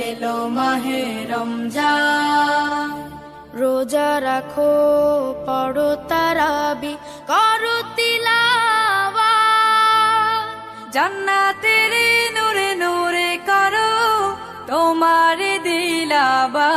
এলো মাহে রমজান। রোজা রাখো, পড়ো তারাবি, করো তিলাওয়াত, জান্নাতের নূরে নূরে করো তোমার দিলাবা।